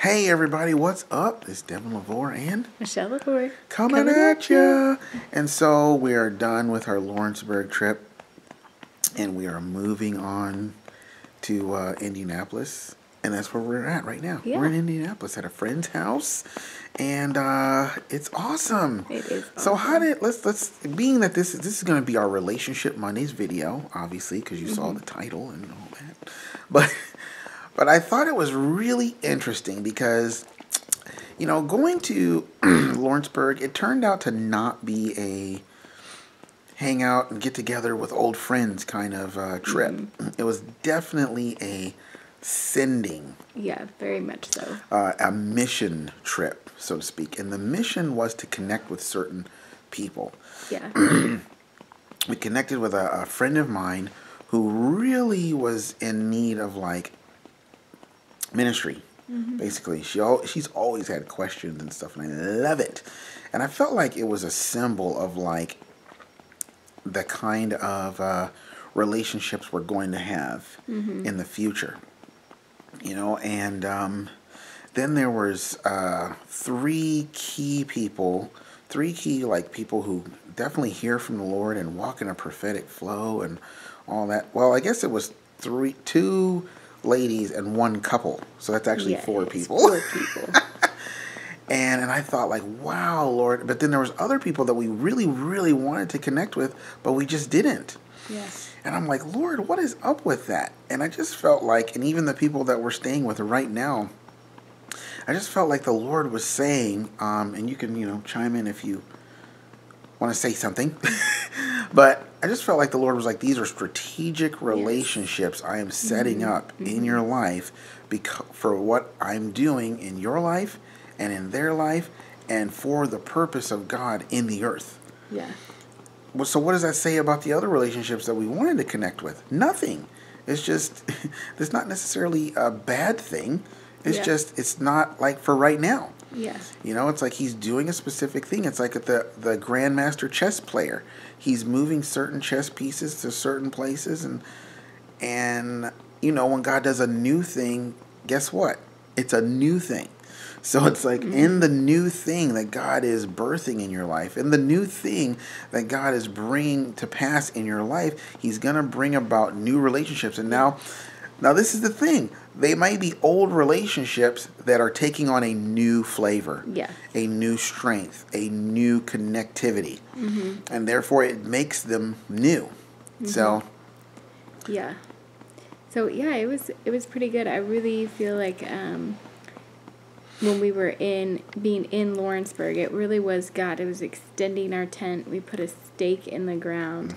Hey everybody, what's up? It's Devin LaVore and Michelle LaVore coming at ya. And so we are done with our Lawrenceburg trip, and we are moving on to Indianapolis, and that's where we're at right now. Yeah. We're in Indianapolis at a friend's house, and it's awesome. It is So awesome. let's being that this is going to be our Relationship Mondays video, obviously, because you saw the title and all that, But I thought it was really interesting because, going to Lawrenceburg, it turned out to not be a hang out and get together with old friends kind of trip. It was definitely a sending. Yeah, very much so. A mission trip, so to speak. And the mission was to connect with certain people. Yeah. We connected with a friend of mine who really was in need of, ministry, basically. She's always had questions and stuff, and I love it. And I felt like it was a symbol of the kind of relationships we're going to have in the future, And then there was three key people who definitely hear from the Lord and walk in a prophetic flow and all that. Well, I guess it was two ladies and one couple, so that's actually four people. 4 people. and I thought, wow, Lord. But then there was other people that we really, really wanted to connect with, but we just didn't. Yes. And I'm like, Lord, what is up with that? And I just felt like, and even the people that we're staying with right now, I just felt like the Lord was saying, and you can, chime in if you want to say something. But I just felt like the Lord was like, these are strategic relationships I am setting up in your life for what I'm doing in your life and in their life and for the purpose of God in the earth. Yeah. So what does that say about the other relationships that we wanted to connect with? Nothing. It's just, it's not necessarily a bad thing. It's just, it's not for right now. Yes. It's like he's doing a specific thing. It's like the grandmaster chess player. He's moving certain chess pieces to certain places. And when God does a new thing, guess what? It's a new thing. So it's like in the new thing that God is birthing in your life, in the new thing that God is bringing to pass in your life, he's going to bring about new relationships. And now this is the thing. They might be old relationships that are taking on a new flavor, a new strength, a new connectivity. And therefore it makes them new. So yeah. So it was pretty good. I really feel like when we were being in Lawrenceburg, it really was God. It was extending our tent. We put a stake in the ground.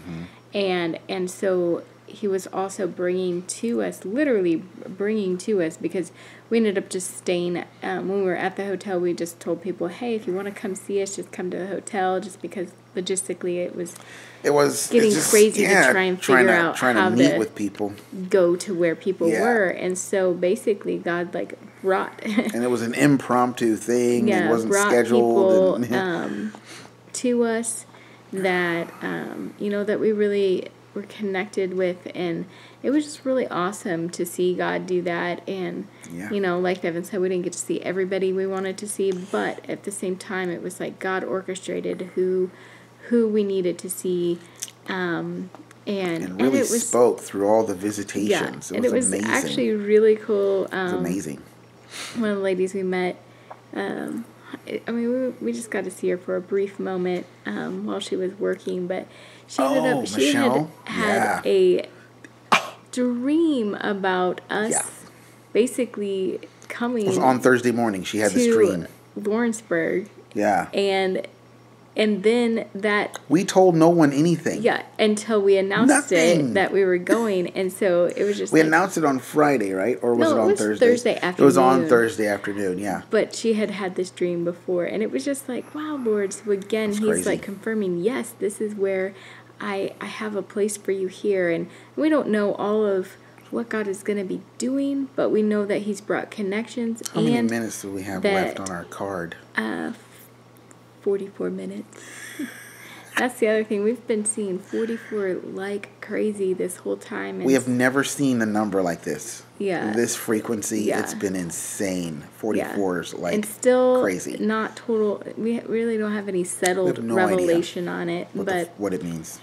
And so he was also literally bringing to us, because we ended up just staying, when we were at the hotel, we just told people, hey, if you want to come see us, just come to the hotel, just because logistically it was getting crazy to try and figure out how to meet with people, go to where people were. And so basically God brought and it was an impromptu thing. It wasn't brought scheduled people to us that that we really were connected with, and it was just really awesome to see God do that. And like Devin said, we didn't get to see everybody we wanted to see, but at the same time it was like God orchestrated who we needed to see, and really spoke through all the visitations. It was amazing. Actually really cool. It was amazing. One of the ladies we met, we just got to see her for a brief moment while she was working, but she had a dream about us basically coming. It was on Thursday morning. She had this dream. Lawrenceburg. Yeah. And then that... We told no one anything. Yeah, until we announced it that we were going. And so it was just We announced it on Friday, right? Or was it on Thursday? Thursday afternoon. It was on Thursday afternoon, yeah. But she had this dream before. And it was just like, wow, Lord. So again, he's confirming, yes, this is where I have a place for you here. And we don't know all of what God is going to be doing, but we know that he's brought connections. How many minutes do we have left on our card? 44 minutes. That's the other thing. We've been seeing 44 like crazy this whole time. And we have never seen a number like this. Yeah. This frequency, Yeah. it's been insane. 44 is like and still crazy. Not total. We really don't have any settled revelation on it. But what it means.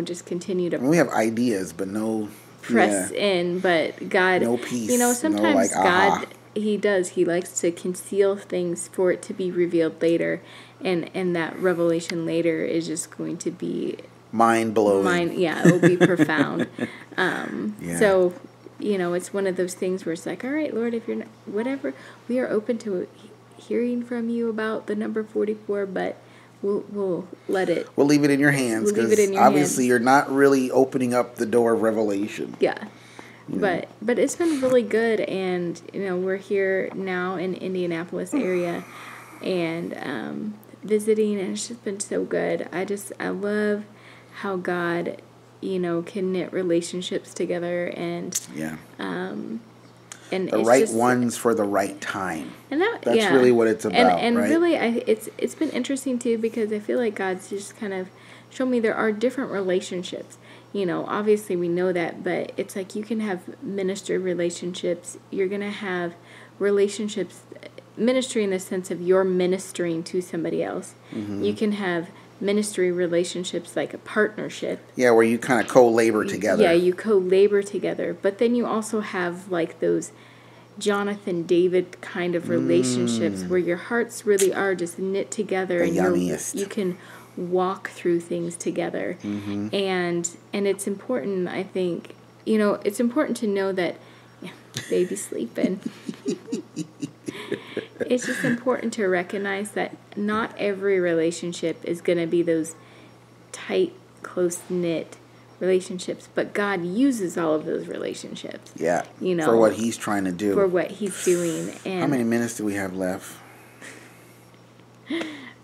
Just continue to we have ideas, but no press in. But God, no peace. Sometimes no, God, He likes to conceal things for it to be revealed later, and that revelation later is just going to be mind blowing. It will be profound. So, it's one of those things where it's like, all right, Lord, if you're not, whatever, we are open to hearing from you about the number 44, but we'll let it. We'll leave it in your hands, because obviously you're not really opening up the door of revelation. Yeah. But it's been really good, and we're here now in Indianapolis area, and visiting, and it's just been so good. I love how God, can knit relationships together, and and the right ones for the right time. And that's really what it's about. And right? really, it's been interesting too, because I feel like God's just kind of shown me there are different relationships. Obviously we know that, but it's like you can have ministry relationships. You're going to have relationships, ministry in the sense of you're ministering to somebody else. Mm-hmm. You can have ministry relationships like a partnership. Yeah, where you kind of co-labor together. Yeah, you co-labor together. But then you also have like those Jonathan David kind of relationships where your hearts really are just knit together, and you can walk through things together. Mm-hmm. And it's important, I think, it's important to know that baby's sleeping. It's just important to recognize that not every relationship is going to be those tight, close-knit relationships, but God uses all of those relationships. Yeah. For what He's trying to do. For what He's doing. And how many minutes do we have left?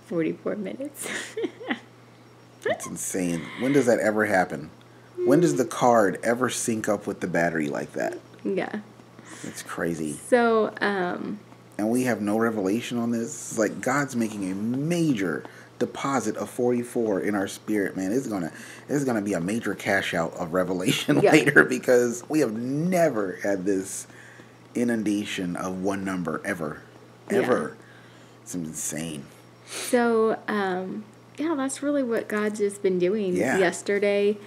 44 minutes. That's insane. When does that ever happen? When does the card ever sync up with the battery like that? Yeah. It's crazy. So, and we have no revelation on this. It's like God's making a major deposit of 44 in our spirit, man. It's gonna be a major cash out of revelation later, because we have never had this inundation of one number ever. It's insane. So, that's really what God's just been doing. Yesterday,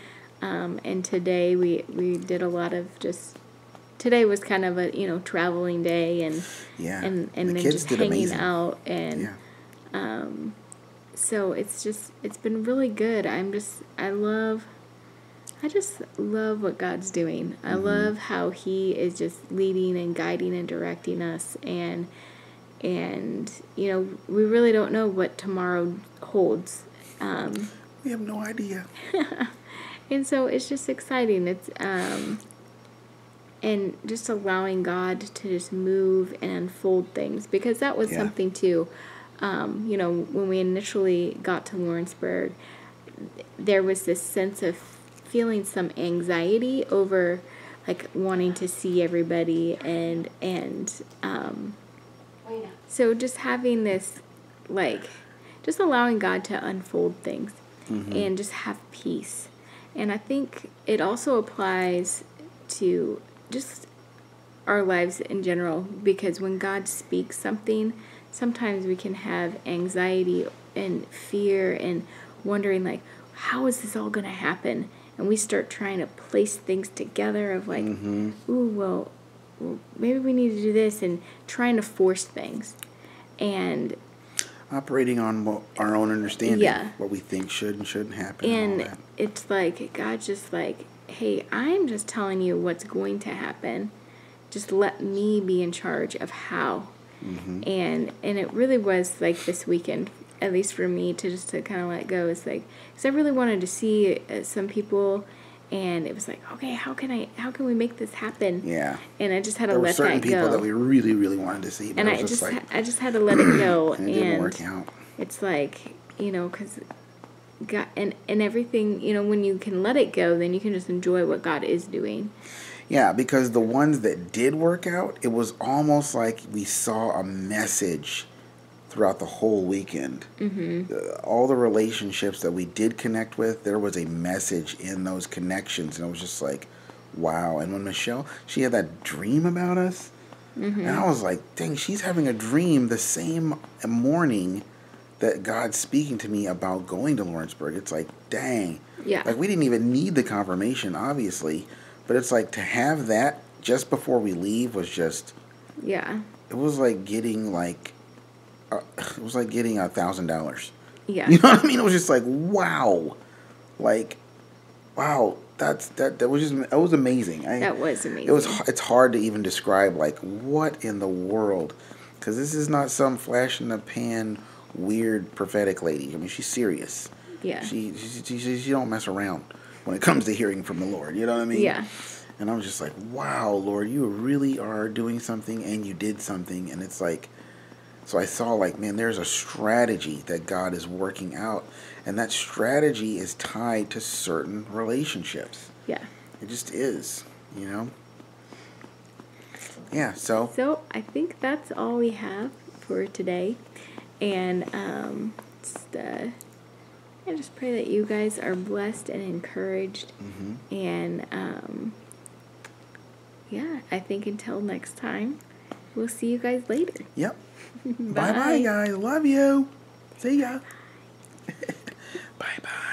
and today we did a lot of just. Today was kind of a traveling day, and then just hanging out, and so it's been really good. I just love what God's doing. I love how He is just leading and guiding and directing us, and we really don't know what tomorrow holds. We have no idea. And so it's just exciting. It's and just allowing God to just move and unfold things, because that was something too. When we initially got to Lawrenceburg, there was this sense of feeling some anxiety over like wanting to see everybody, and so just having this, like, just allowing God to unfold things and just have peace. And I think it also applies to just our lives in general, because when God speaks something, sometimes we can have anxiety and fear and wondering, like, how is this all going to happen? And we start trying to place things together of like, well, maybe we need to do this, and trying to force things. And operating on our own understanding, what we think should and shouldn't happen. And all that. It's like, God's just like, hey, I'm just telling you what's going to happen. Just let me be in charge of how. And it really was like this weekend, at least for me, to kind of let go. It's like, because I really wanted to see some people, and it was like, okay, how can we make this happen? Yeah. And I just had to let that go. There were certain people that we really, really wanted to see, but and I just had to let it go. And it didn't work out. It's like, because God and everything, when you can let it go, then you can just enjoy what God is doing. Yeah, because the ones that did work out, it was almost like we saw a message throughout the whole weekend. All the relationships that we did connect with, there was a message in those connections, and it was just like, wow. And when Michelle, she had that dream about us, and I was like, dang, she's having a dream the same morning that God's speaking to me about going to Lawrenceburg. It's like, dang. Yeah. Like, we didn't even need the confirmation, obviously, but it's like to have that just before we leave was just... Yeah. It was like getting $1,000. Yeah. You know what I mean? It was just like, wow. Like, wow, that was amazing. That was amazing. It's hard to even describe, like, what in the world, because this is not some flash in the pan weird prophetic lady. I mean, she's serious. Yeah. She don't mess around when it comes to hearing from the Lord. You know what I mean? Yeah. And I was just like, wow, Lord, you really are doing something, and you did something. And it's like, so I saw, like, man, there's a strategy that God is working out. And that strategy is tied to certain relationships. Yeah. It just is, you know? Yeah, so. So I think that's all we have for today. And I just pray that you guys are blessed and encouraged. And yeah, I think until next time, we'll see you guys later. Yep. Bye-bye, guys. Love you. See ya. Bye-bye.